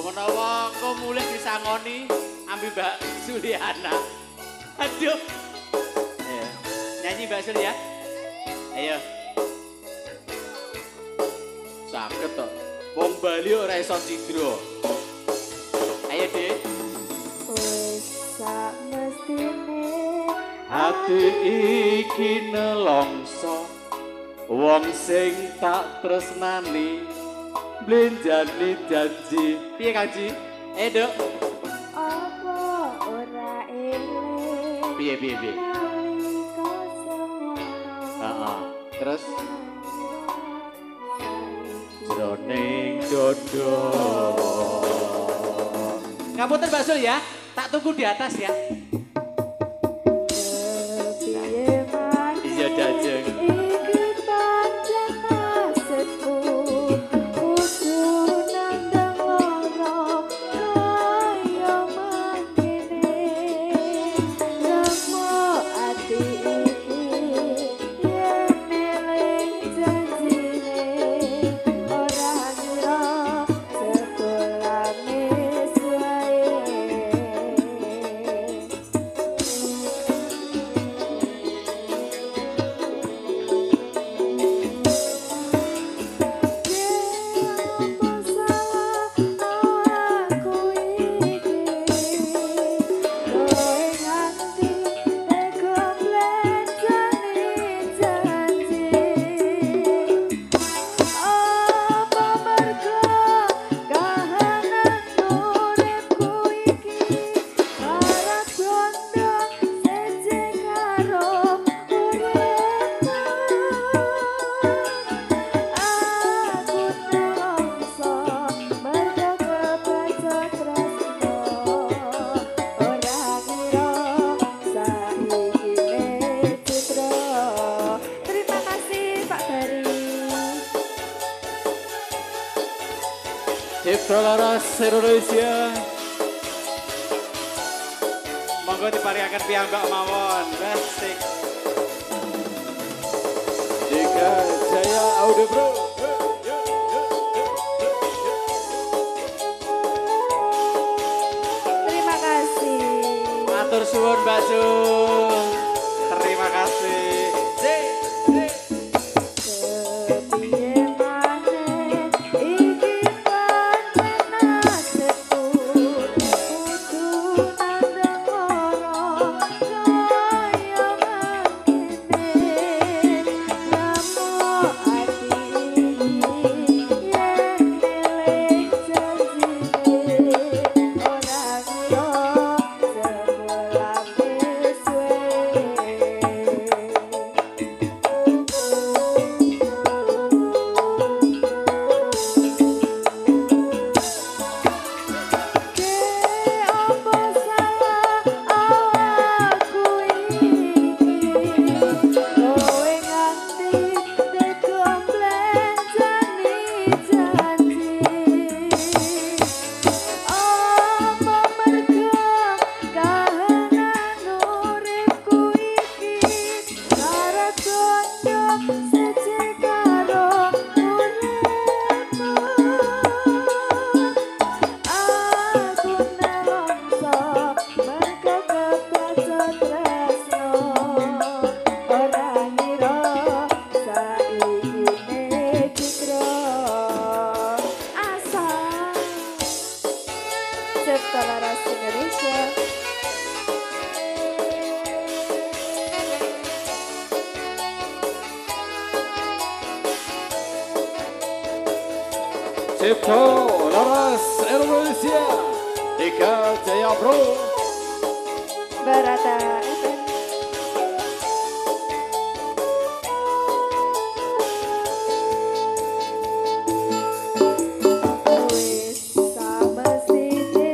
menawa engko mulih disangoni ambil Mbak Suliana. Aduh. Ayo, nyanyi Mbak Sul ya. Ayo. Saged to. Wong Bali ora iso cidra. Ayo, Dik. Wis sak mestine Ati iki nelongso wong sing tak tresnani blenjani janji. Piye Kanji? Duk. apa ora eling Piye? nalika semono. Heeh. Terus jroning dodo. Ngapunten Mbak Sul ya. Tak tunggu di atas ya. Kepiye maneh Iya Jajeng. iki pancen nasibku kudu nandang lara kaya mangkene nemu ati iki yen eling janjine ora ngira sepulane suwe. Terima kasih Pak Bari. Cipta Laras Indonesia. Monggo diparingaken piyambak mawon. Basic. Jika Jaya Audio Bro. Terima kasih. Matur suwun Mbak Sul. Terima kasih. Kepiye maneh iki pancen nasibku kudu nandang lara kaya mangkene nemu ati iki yen eling janjine ora ngira sepulane Cipta Laras Indonesia. Cipta Laras Indonesia. Ika Jaya Bro. Barata FM. Wis samestine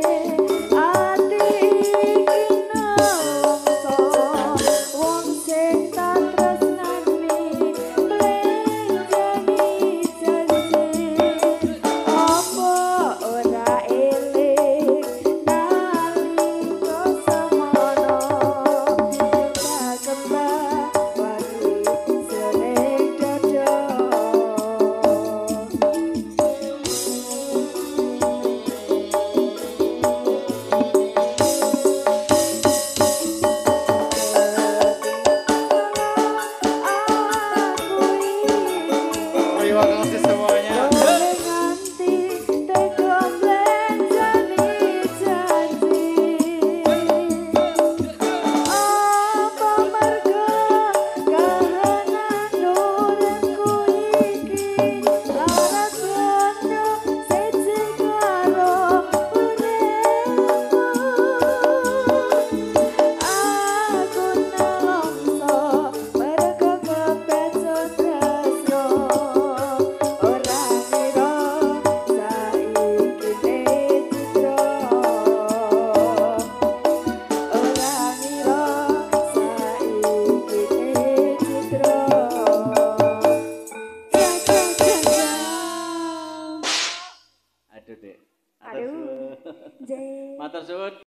ati iki nelongso wong sing tak tresnani blenjani janji apa ora eling nalika semono Aduh, Dek. Aduh. J. Matur suwun.